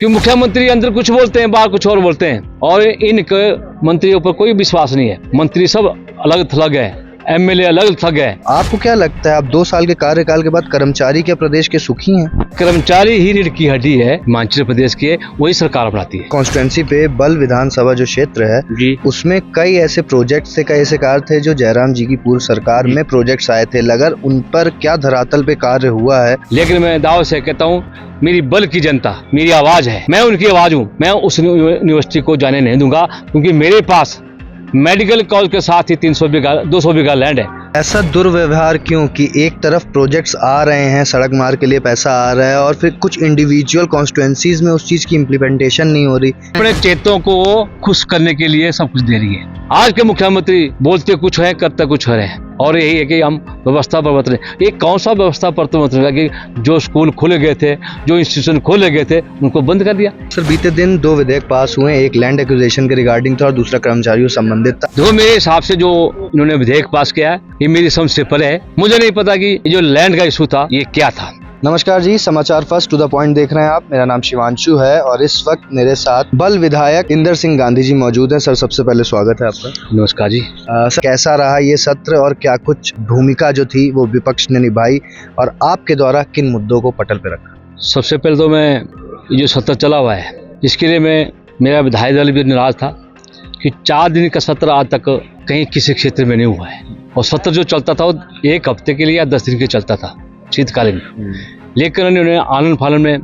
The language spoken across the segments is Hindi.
कि मुख्यमंत्री अंदर कुछ बोलते हैं, बाहर कुछ और बोलते हैं, और इनके मंत्रियों पर कोई विश्वास नहीं है। मंत्री सब अलग थलग है, एमएलए अलग थलग है। आपको क्या लगता है, आप 2 साल के कार्यकाल के बाद कर्मचारी क्या प्रदेश के सुखी हैं? कर्मचारी ही रीढ़ की हड्डी है, हिमाचल प्रदेश के, वही सरकार बनाती है। कॉन्स्टिट्यूंसी पे बल विधानसभा जो क्षेत्र है जी, उसमें कई ऐसे प्रोजेक्ट्स थे, कई ऐसे कार्य थे जो जयराम जी की पूर्व सरकार में प्रोजेक्ट्स आए थे। अगर उन पर क्या धरातल पे कार्य हुआ है? लेकिन मैं दाव से कहता हूँ, मेरी बल की जनता मेरी आवाज है, मैं उनकी आवाज हूँ। मैं उस यूनिवर्सिटी को जाने नहीं दूंगा, क्योंकि मेरे पास मेडिकल कॉलेज के साथ ही 200 बीघा लैंड है। ऐसा दुर्व्यवहार क्यों कि एक तरफ प्रोजेक्ट्स आ रहे हैं, सड़क मार्ग के लिए पैसा आ रहा है, और फिर कुछ इंडिविजुअल कॉन्स्टिट्यूएंसीज में उस चीज की इम्प्लीमेंटेशन नहीं हो रही? अपने चेतों को खुश करने के लिए सब कुछ दे रही है। आज के मुख्यमंत्री बोलते कुछ है, करते कुछ है, और यही है कि हम व्यवस्था पर बदले। ये कौन सा व्यवस्था पर तो मतलब कि जो स्कूल खोले गए थे, जो इंस्टीट्यूशन खोले गए थे, उनको बंद कर दिया। सर, बीते दिन 2 विधेयक पास हुए, एक लैंड एक्विजिशन के रिगार्डिंग था और दूसरा कर्मचारियों से संबंधित था। जो मेरे हिसाब से जो इन्होंने विधेयक पास किया है, ये मेरी समझ से परे है। मुझे नहीं पता कि ये जो लैंड का इशू था ये क्या था। नमस्कार जी, समाचार फर्स्ट टू द पॉइंट देख रहे हैं आप। मेरा नाम शिवांशु है और इस वक्त मेरे साथ बल विधायक इंदर सिंह गांधी जी मौजूद हैं। सर, सबसे पहले स्वागत है आपका। नमस्कार जी। सर, कैसा रहा ये सत्र और क्या कुछ भूमिका जो थी वो विपक्ष ने निभाई, और आपके द्वारा किन मुद्दों को पटल पे रखा? सबसे पहले तो मैं ये जो सत्र चला हुआ है, इसके लिए मेरा विधायक दल भी नाराज था कि 4 दिन का सत्र आज तक कहीं किसी क्षेत्र में नहीं हुआ है। और सत्र जो चलता था वो 1 हफ्ते के लिए या 10 दिन के चलता था शीतकालीन, लेकिन उन्होंने आनंद फालन में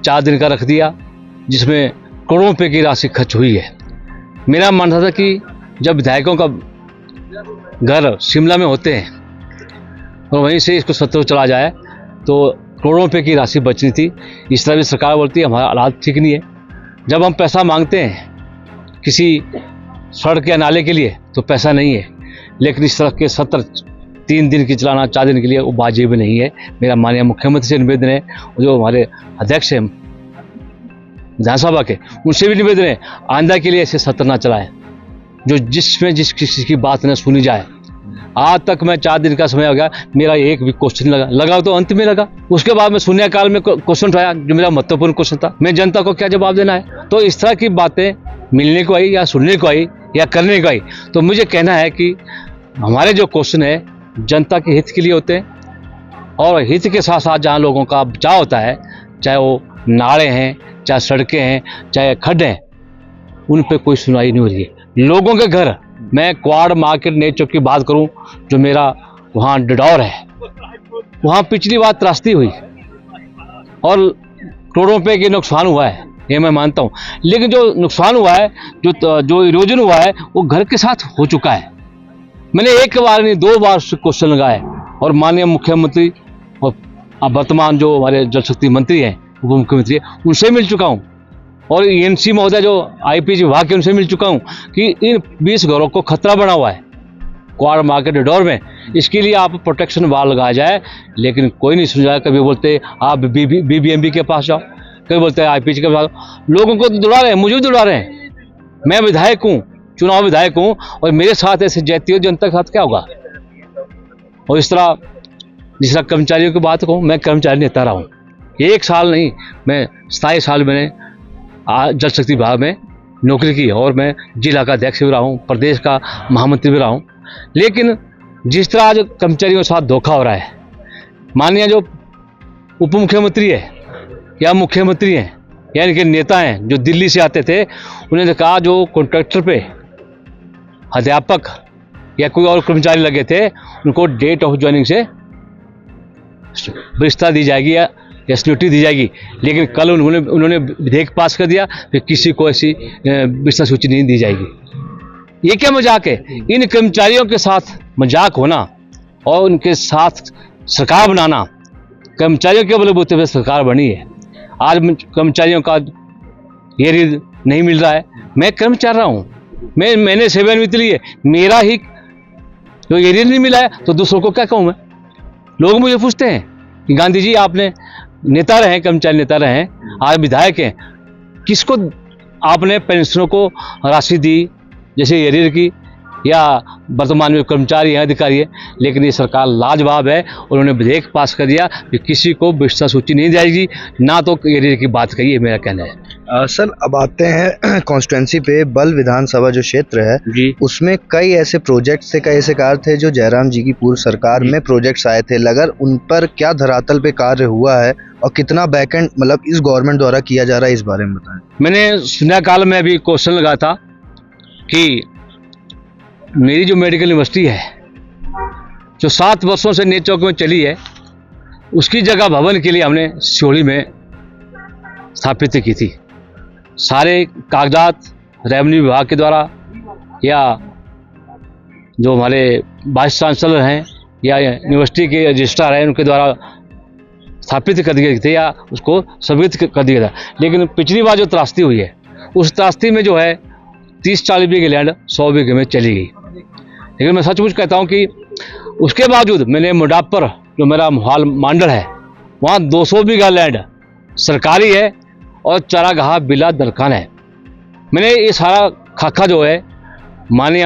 4 दिन का रख दिया, जिसमें करोड़ों रुपए की राशि खर्च हुई है। मेरा मानना था कि जब विधायकों का घर शिमला में होते हैं और वहीं से इसको सत्र चला जाए तो करोड़ों रुपए की राशि बचनी थी। इस तरह भी सरकार बोलती है हमारा हालात ठीक नहीं है। जब हम पैसा मांगते हैं किसी सड़क या नाले के लिए तो पैसा नहीं है, लेकिन इस तरह के सत्र 3 दिन की चलाना, 4 दिन के लिए, वो वाजिब नहीं है। मेरा माननीय मुख्यमंत्री से निवेदन है, जो हमारे अध्यक्ष हैं विधानसभा के, उनसे भी निवेदन है आइंदा के लिए ऐसे सत्र ना चलाएं जो जिसमें किसी की बात न सुनी जाए। आज तक मैं 4 दिन का समय हो गया, मेरा एक भी क्वेश्चन लगा तो अंत में लगा। उसके बाद में शून्यकाल में क्वेश्चन उठाया जो मेरा महत्वपूर्ण क्वेश्चन था। मैं जनता को क्या जवाब देना है? तो इस तरह की बातें मिलने को आई या सुनने को आई या करने को आई, तो मुझे कहना है कि हमारे जो क्वेश्चन है जनता के हित के लिए होते हैं, और हित के साथ साथ जहाँ लोगों का बचाव होता है, चाहे वो नाले हैं, चाहे सड़कें हैं, चाहे खड्डे हैं, उन पे कोई सुनवाई नहीं हो रही है। लोगों के घर, मैं क्वाड मार्केट नई चौक की बात करूं, जो मेरा वहाँ डडौर है, वहाँ पिछली बार त्रासदी हुई और करोड़ों रुपए के नुकसान हुआ है, ये मैं मानता हूँ। लेकिन जो नुकसान हुआ है, जो इरोजन हुआ है, वो घर के साथ हो चुका है। मैंने 1 बार नहीं 2 बार क्वेश्चन लगाए, और माननीय मुख्यमंत्री और वर्तमान जो हमारे जल शक्ति मंत्री हैं, उप मुख्यमंत्री है, उनसे मिल चुका हूँ, और एनसी महोदय जो आईपीएच विभाग के, उनसे मिल चुका हूँ कि इन 20 घरों को खतरा बना हुआ है क्वाड मार्केट डोर में। इसके लिए आप प्रोटेक्शन वाल लगाया जाए, लेकिन कोई नहीं सुन जाए। कभी बोलते आप बीबीएमबी के पास जाओ, कभी बोलते हैं आईपीएच के पास। लोगों को तो दौड़ा रहे हैं, मुझे भी दौड़ा रहे हैं। मैं विधायक हूँ, चुनाव विधायक हूँ, और मेरे साथ ऐसे जातीय जनता के साथ क्या होगा? और इस तरह जिस तरह कर्मचारियों की बात कहूँ, मैं कर्मचारी नेता रहा हूँ। 1 साल नहीं, मैं 27 साल मैंने जल शक्ति विभाग में नौकरी की, और मैं जिला का अध्यक्ष भी रहा हूँ, प्रदेश का महामंत्री भी रहा हूँ। लेकिन जिस तरह आज कर्मचारियों के साथ धोखा हो रहा है, माननीय जो उप मुख्यमंत्री है या मुख्यमंत्री हैं या इनके नेता हैं जो दिल्ली से आते थे, उन्होंने कहा जो कॉन्ट्रैक्टर पे अध्यापक या कोई और कर्मचारी लगे थे, उनको डेट ऑफ ज्वाइनिंग से वरिष्ठता दी जाएगी या एसन्यूटी दी जाएगी। लेकिन कल उन्होंने विधेयक पास कर दिया, फिर किसी को ऐसी वरिष्ठता सूची नहीं दी जाएगी। ये क्या मजाक है? इन कर्मचारियों के साथ मजाक होना और उनके साथ सरकार बनाना, कर्मचारियों के बलबूते पर सरकार बनी है। आज कर्मचारियों का ये नहीं मिल रहा है। मैं कर्मचारी रहा हूँ, मैंने सेवानिवृत्ति ली है, मेरा ही जो एरिया नहीं मिला है तो दूसरों को क्या कहूँ मैं? लोग मुझे पूछते हैं कि गांधी जी आपने नेता रहे, कर्मचारी नेता रहे, आज विधायक हैं, किसको आपने पेंशनों को राशि दी, जैसे एरियर की या वर्तमान में कर्मचारी हैं, अधिकारी हैं, लेकिन ये सरकार लाजवाब है। उन्होंने विधेयक पास कर दिया कि किसी को भ्रष्टाचार सूची नहीं जाएगी, ना तो एरिया की बात कही है, मेरा कहना है। सर अब आते हैं कॉन्स्टिट्यूंसी पे। बल विधानसभा जो क्षेत्र है जी, उसमें कई ऐसे प्रोजेक्ट्स थे, कई ऐसे कार्य थे जो जयराम जी की पूर्व सरकार में प्रोजेक्ट्स आए थे। लगर उन पर क्या धरातल पे कार्य हुआ है और कितना बैकएंड मतलब इस गवर्नमेंट द्वारा किया जा रहा है, इस बारे में बताएं। मैंने शून्यकाल में अभी क्वेश्चन लगाया था कि मेरी जो मेडिकल यूनिवर्सिटी है जो 7 वर्षों से नेत चौक में चली है, उसकी जगह भवन के लिए हमने सिहोड़ी में स्थापित की थी। सारे कागजात रेवेन्यू विभाग के द्वारा या जो हमारे वाइस चांसलर हैं या यूनिवर्सिटी के रजिस्ट्रार हैं उनके द्वारा स्थापित कर दिए थे या उसको स्वीकृत कर दिया था। लेकिन पिछली बार जो त्रासदी हुई है, उस त्रासदी में जो है 30-40 बीघे लैंड 100 बीघे में चली गई। लेकिन मैं सचमुच कहता हूँ कि उसके बावजूद मैंने मुडापर जो मेरा मोहाल मांडर है, वहाँ 200 बीघा लैंड सरकारी है और चारागाह बिला दरखान है। मैंने ये सारा खाका जो है माननीय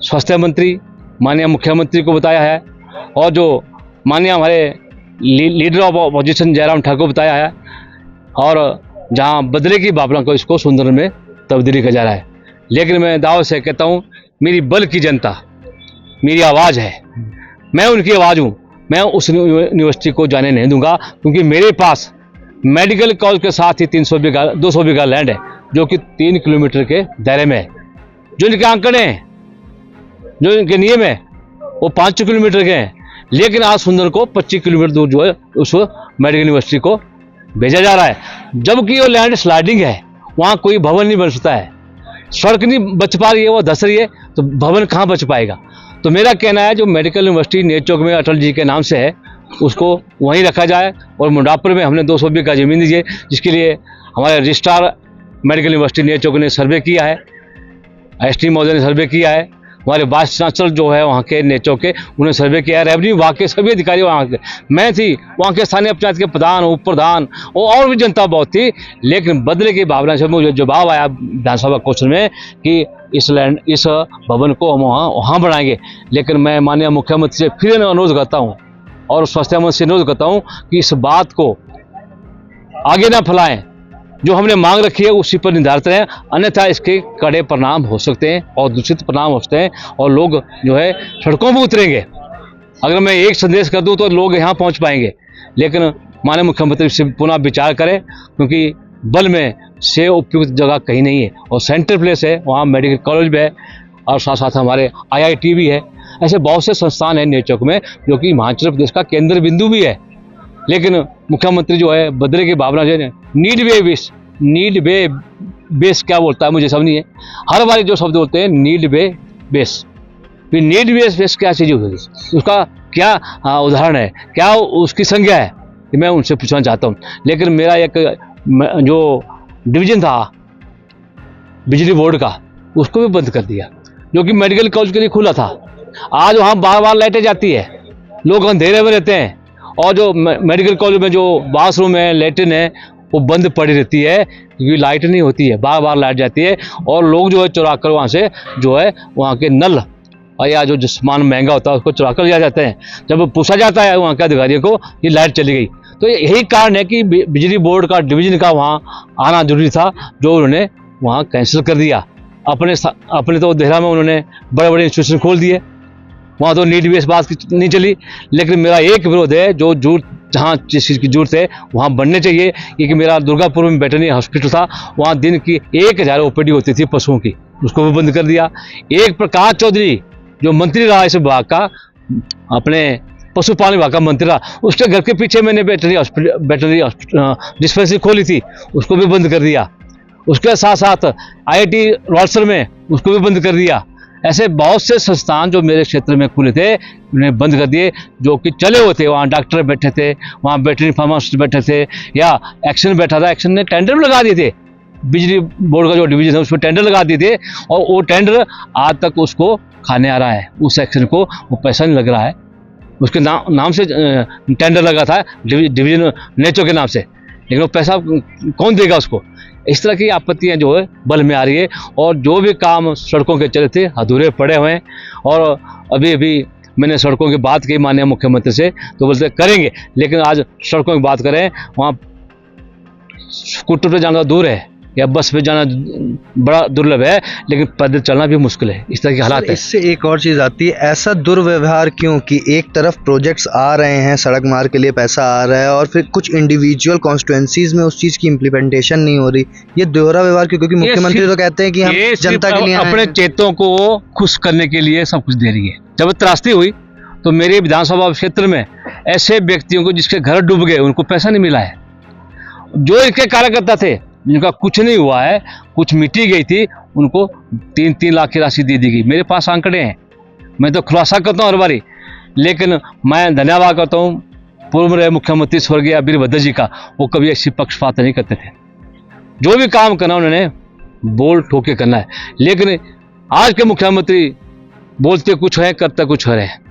स्वास्थ्य मंत्री, माननीय मुख्यमंत्री को बताया है और जो माननीय हमारे leader of opposition Jairam Thakur को बताया है, और जहाँ बदले की भावना को इसको सुंदर में तब्दीली किया जा रहा है। लेकिन मैं दावे से कहता हूँ, मेरी बल की जनता मेरी आवाज़ है, मैं उनकी आवाज़ हूँ। मैं उस यूनिवर्सिटी को जाने नहीं दूंगा, क्योंकि मेरे पास मेडिकल कॉलेज के साथ ही 200 बीघा लैंड है जो कि 3 किलोमीटर के दायरे में है। जो इनके आंकड़े हैं, जो इनके नियम है, वो 5 किलोमीटर के हैं। लेकिन आज सुंदर को 25 किलोमीटर दूर जो है उस मेडिकल यूनिवर्सिटी को भेजा जा रहा है, जबकि वो लैंड स्लाइडिंग है, वहाँ कोई भवन नहीं बन सकता है। सड़क नहीं बच पा रही है, वो धस रही है, तो भवन कहाँ बच पाएगा। तो मेरा कहना है जो मेडिकल यूनिवर्सिटी नेत चौक में अटल जी के नाम से है, उसको वहीं रखा जाए। और मुंडापुर में हमने 200 बीघा जमीन दी है, जिसके लिए हमारे रजिस्ट्रार मेडिकल यूनिवर्सिटी नेत चौक ने सर्वे किया है, एसटी महोदय ने सर्वे किया है, हमारे वाइस चांसलर जो है वहाँ के नेत चौक के उन्होंने सर्वे किया है, रेवेन्यू विभाग के सभी अधिकारी वहाँ के, मैं थी, वहाँ के स्थानीय पंचायत के प्रधान, उप प्रधान और भी जनता बहुत थी। लेकिन बदले की भावना से मुझे जवाब आया विधानसभा क्वेश्चन में कि इस भवन को हम वहाँ बनाएंगे। लेकिन मैं माननीय मुख्यमंत्री से फिर अनुरोध करता हूँ और स्वास्थ्य मंत्री से अनुरोध करता हूँ कि इस बात को आगे ना फैलाएं, जो हमने मांग रखी है उसी पर निर्धारित रहें, अन्यथा इसके कड़े परिणाम हो सकते हैं और दूषित परिणाम हो सकते हैं और लोग जो है सड़कों पर उतरेंगे। अगर मैं एक संदेश कर दूं तो लोग यहाँ पहुँच पाएंगे। लेकिन माननीय मुख्यमंत्री से पुनः विचार करें, क्योंकि बल में से उपयुक्त जगह कहीं नहीं है और सेंट्रल प्लेस है, वहाँ मेडिकल कॉलेज भी है और साथ साथ हमारे IIT भी है। ऐसे बहुत से संस्थान हैं नेत चौक में जो कि हिमाचल प्रदेश का केंद्र बिंदु भी है। लेकिन मुख्यमंत्री जो है बदले की भावना से नीड वे बेस क्या बोलता है मुझे समझ नहीं है। हर बार जो शब्द बोलते हैं नीड वे बेस, फिर नीड बेस क्या चीज़ होगी, उसका क्या उदाहरण है, क्या उसकी संज्ञा है, कि मैं उनसे पूछना चाहता हूँ। लेकिन मेरा एक जो डिवीजन था बिजली बोर्ड का, उसको भी बंद कर दिया, जो कि मेडिकल कॉलेज के लिए खुला था। आज वहाँ बार बार लाइटें जाती है, लोग अंधेरे में रहते हैं, और जो मेडिकल कॉलेज में जो बाथरूम है, लैट्रिन है, वो बंद पड़ी रहती है क्योंकि लाइट नहीं होती है, बार बार लाइट जाती है और लोग जो है चुरा कर वहाँ से जो है वहाँ के नल और या जो सामान महंगा होता है उसको चुरा कर लिया जाते हैं। जब पूछा जाता है वहाँ के अधिकारियों को कि लाइट चली गई, तो यही कारण है कि बिजली बोर्ड का डिवीजन का वहाँ आना जरूरी था, जो उन्होंने वहाँ कैंसिल कर दिया। अपने तो देहरा में उन्होंने बड़े बड़े इंस्टीट्यूशन खोल दिए, वहाँ तो नीड बेस बात नहीं चली। लेकिन मेरा एक विरोध है, जो जहाँ जिस चीज़ की जरूरत है वहाँ बनने चाहिए, क्योंकि मेरा दुर्गापुर में वेटरनरी हॉस्पिटल था, वहाँ दिन की 1000 OPD होती थी पशुओं की, उसको भी बंद कर दिया। एक प्रकाश चौधरी जो मंत्री रहा इस विभाग का, अपने पशुपालन विभाग का मंत्री रहा, उसके घर के पीछे मैंने वेटरनरी डिस्पेंसरी खोली थी, उसको भी बंद कर दिया। उसके साथ साथ IIT रोलसर में उसको भी बंद कर दिया। ऐसे बहुत से संस्थान जो मेरे क्षेत्र में खुले थे उन्हें बंद कर दिए, जो कि चले हुए थे। वहाँ डॉक्टर बैठे थे, वहाँ वेटरनरी फार्मासिस्ट बैठे थे, या एक्शन बैठा था, एक्शन ने टेंडर लगा दिए थे, बिजली बोर्ड का जो डिवीजन है उसमें टेंडर लगा दिए थे, और वो टेंडर आज तक उसको खाने आ रहा है, उस एक्शन को वो पैसा नहीं लग रहा है। उसके नाम से टेंडर लगा था डिवीजन नेचो के नाम से, लेकिन वो पैसा कौन देगा उसको। इस तरह की आपत्तियां जो है बल में आ रही है, और जो भी काम सड़कों के चले थे अधूरे पड़े हुए हैं। और अभी अभी मैंने सड़कों की बात की माननीय मुख्यमंत्री से, तो बोलते करेंगे, लेकिन आज सड़कों की बात करें, वहाँ स्कूटर पे जाना दूर है या बस पे जाना बड़ा दुर्लभ है, लेकिन पैदल चलना भी मुश्किल है। इस तरह की हालात है। इससे एक और चीज आती है, ऐसा दुर्व्यवहार क्यों कि एक तरफ प्रोजेक्ट्स आ रहे हैं, सड़क मार्ग के लिए पैसा आ रहा है, और फिर कुछ इंडिविजुअल कॉन्स्टिट्यूएंसीज में उस चीज की इम्प्लीमेंटेशन नहीं हो रही। ये दोहरा व्यवहार क्यों? क्योंकि मुख्यमंत्री तो कहते हैं कि हम जनता के लिए अपने चेतों को खुश करने के लिए सब कुछ दे रही है। जब त्रासदी हुई तो मेरे विधानसभा क्षेत्र में ऐसे व्यक्तियों को जिसके घर डूब गए उनको पैसा नहीं मिला है। जो इनके कार्यकर्ता थे जिनका कुछ नहीं हुआ है, कुछ मिट्टी गई थी, उनको 3-3 लाख की राशि दे दी गई। मेरे पास आंकड़े हैं, मैं तो खुलासा करता हूँ हर बारी। लेकिन मैं धन्यवाद करता हूँ पूर्व रहे मुख्यमंत्री स्वर्गीय वीरभद्र जी का, वो कभी ऐसी पक्षपात नहीं करते थे। जो भी काम करना उन्होंने बोल ठोक के करना है। लेकिन आज के मुख्यमंत्री बोलते कुछ है, करते कुछ है,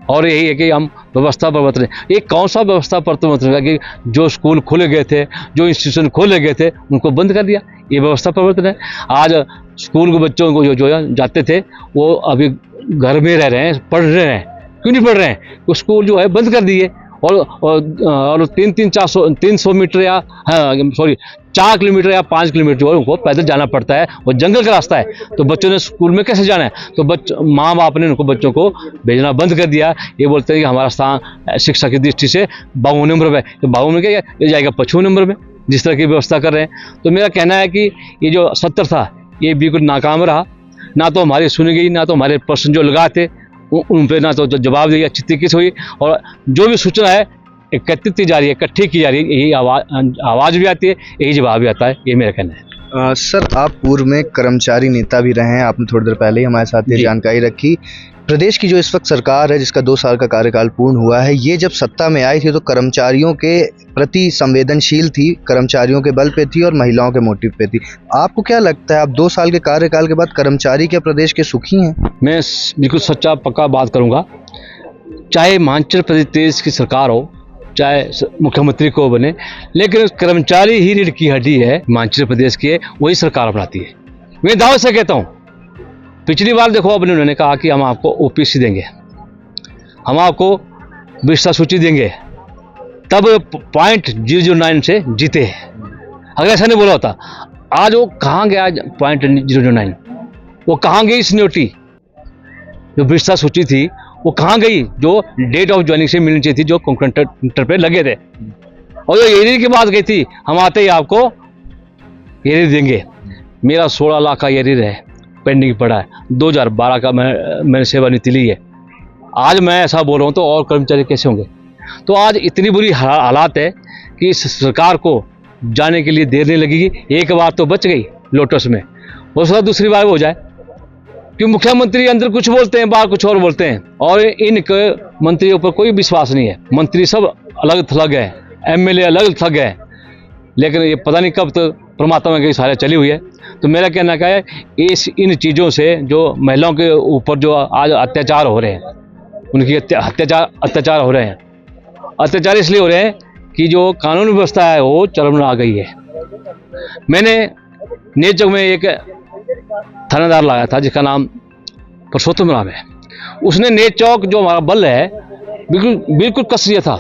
और यही है कि हम व्यवस्था पर बरत रहे हैं। ये कौन सा व्यवस्था पर तो मतलब कि जो स्कूल खोले गए थे, जो इंस्टीट्यूशन खोले गए थे, उनको बंद कर दिया, ये व्यवस्था परिवर्तन है। आज स्कूल के बच्चों को जो जाते थे वो अभी घर में रह रहे हैं, पढ़ रहे हैं। क्यों नहीं पढ़ रहे हैं? तो स्कूल जो है बंद कर दिए, और 300 मीटर या 4 किलोमीटर या 5 किलोमीटर जो है उनको पैदल जाना पड़ता है, और जंगल का रास्ता है। तो बच्चों ने स्कूल में कैसे जाना है? तो माँ बाप ने उनको बच्चों को भेजना बंद कर दिया। ये बोलते हैं कि हमारा स्थान शिक्षा की दृष्टि से 52 नंबर पर है। तो 52 में क्या ये जाएगा 55 नंबर में, जिस तरह की व्यवस्था कर रहे हैं। तो मेरा कहना है कि ये जो 70 था ये बिल्कुल नाकाम रहा। ना तो हमारी सुनी गई, ना तो हमारे प्रश्न जो लगाए थे उन पर ना तो जवाब दिया, अच्छी तरीके से हुई। और जो भी सूचना है एकत्रित की जा रही है, इकट्ठी की जा रही है, यही आवाज़ भी आती है, यही जवाब भी आता है। ये मेरा कहना है। सर, आप पूर्व में कर्मचारी नेता भी रहे हैं, आपने थोड़ी देर पहले ही हमारे साथ ये जानकारी रखी। प्रदेश की जो इस वक्त सरकार है, जिसका 2 साल का कार्यकाल पूर्ण हुआ है, ये जब सत्ता में आई थी तो कर्मचारियों के प्रति संवेदनशील थी, कर्मचारियों के बल पे थी और महिलाओं के मोटिव पे थी। आपको क्या लगता है, आप 2 साल के कार्यकाल के बाद कर्मचारी क्या प्रदेश के सुखी हैं? मैं बिल्कुल सच्चा पक्का बात करूंगा, चाहे हिमाचल प्रदेश की सरकार हो, चाहे मुख्यमंत्री को बने, लेकिन कर्मचारी ही रीढ़ की हड्डी है हिमाचल प्रदेश की, वही सरकार अपनाती है। मैं दावे से कहता हूँ, पिछली बार देखो अपने उन्होंने कहा कि हम आपको ओपीसी देंगे, हम आपको विशेषता सूची देंगे, तब 0.009 से जीते। अगर ऐसा नहीं बोला होता, आज वो कहाँ गया 0.009? वो कहाँ गई सीनियोरिटी? जो विशेषता सूची थी वो कहाँ गई, जो डेट ऑफ ज्वाइनिंग से मिलनी चाहिए थी, जो कॉन्ट्रैक्टर पे लगे थे। और जो एरियर की बात गई थी, हम आते ही आपको एरियर देंगे। मेरा 16 लाख का एरियर है, पेंडिंग पड़ा है। 2012 का मैंने सेवानिवृत्ति ली है। आज मैं ऐसा बोल रहा हूँ तो और कर्मचारी कैसे होंगे? तो आज इतनी बुरी हालात है कि इस सरकार को जाने के लिए देर नहीं लगेगी। एक बार तो बच गई लोटस में, हो सकता दूसरी बार हो जाए, कि मुख्यमंत्री अंदर कुछ बोलते हैं, बाहर कुछ और बोलते हैं, और इनके मंत्रियों पर कोई विश्वास नहीं है। मंत्री सब अलग थलग है, एमएलए अलग थलग है, लेकिन ये पता नहीं कब तक परमात्मा की सारे चली हुई है। तो मेरा कहना क्या है, इन चीज़ों से जो महिलाओं के ऊपर जो आज अत्याचार हो रहे हैं, उनकी अत्याचार हो रहे हैं। अत्याचार इसलिए हो रहे हैं कि जो कानून व्यवस्था है वो चरम आ गई है। मैंने नेचक में एक थानेदार लाया था जिसका नाम पुरुषोत्तम राम है। उसने नेच चौक जो हमारा बल है बिल्कुल कस लिया था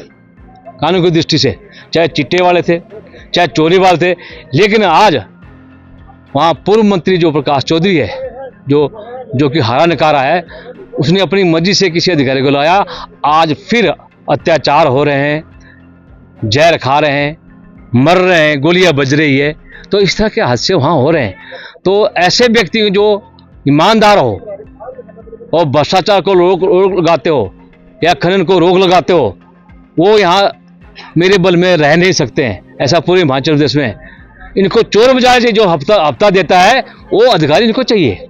कानून की दृष्टि से, चाहे चिट्टे वाले थे, चाहे चोरी वाले थे। लेकिन आज वहाँ पूर्व मंत्री जो प्रकाश चौधरी है, जो कि हारा नकारा है, उसने अपनी मर्जी से किसी अधिकारी को लाया। आज फिर अत्याचार हो रहे हैं, जहर खा रहे हैं, मर रहे हैं, गोलियां बज रही है। तो इस तरह के हादसे वहाँ हो रहे हैं। तो ऐसे व्यक्ति जो ईमानदार हो और भ्रष्टाचार को रोक लगाते हो या खनन को रोक लगाते हो, वो यहाँ मेरे बल में रह नहीं सकते हैं। ऐसा पूरे हिमाचल प्रदेश में इनको चोर बाजार से जो हफ्ता देता है वो अधिकारी इनको चाहिए,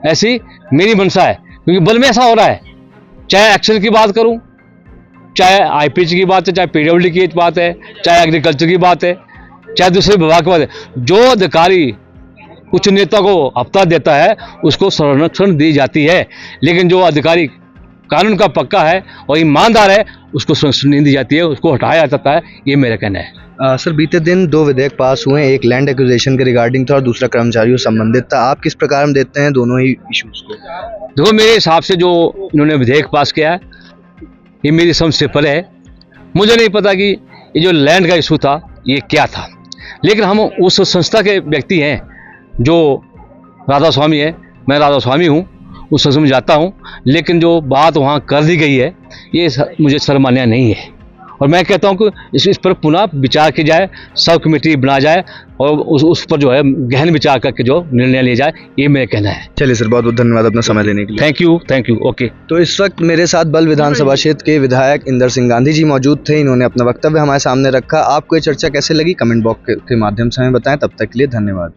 ऐसी मेरी मंशा है। क्योंकि बल में ऐसा हो रहा है, चाहे एक्शन की बात करूं, चाहे आईपीएच की बात है, चाहे पीडब्ल्यूडी की बात है, चाहे एग्रीकल्चर की बात है, चाहे दूसरे विभाग की बात है। जो अधिकारी कुछ नेता को हफ्ता देता है उसको संरक्षण दी जाती है, लेकिन जो अधिकारी कानून का पक्का है और ईमानदार है उसको संरक्षण नहीं दी जाती है, उसको हटाया जाता है। ये मेरा कहना है। सर बीते दिन दो विधेयक पास हुए, एक लैंड एक्विजिशन के रिगार्डिंग था और दूसरा कर्मचारियों से संबंधित था। आप किस प्रकार में देखते हैं दोनों ही इश्यूज को? देखो, मेरे हिसाब से जो इन्होंने विधेयक पास किया है ये मेरी समझ से परे है। मुझे नहीं पता कि ये जो लैंड का इशू था ये क्या था, लेकिन हम उस संस्था के व्यक्ति हैं जो राधा स्वामी है, मैं राधा स्वामी हूँ, उस संस्था में जाता हूँ, लेकिन जो बात वहाँ कर दी गई है ये मुझे सर्वमान्य नहीं है। और मैं कहता हूँ कि इस पर पुनः विचार की जाए, सब कमेटी बना जाए और उस पर जो है गहन विचार करके जो निर्णय लिया जाए, ये मेरा कहना है। चलिए सर, बहुत बहुत धन्यवाद अपना समय लेने के लिए। Thank you. ओके। तो इस वक्त मेरे साथ बल विधानसभा क्षेत्र के विधायक इंदर सिंह गांधी जी मौजूद थे। इन्होंने अपना वक्तव्य हमारे सामने रखा। आपको ये चर्चा कैसे लगी कमेंट बॉक्स के माध्यम से हमें बताएं। तब तक के लिए धन्यवाद।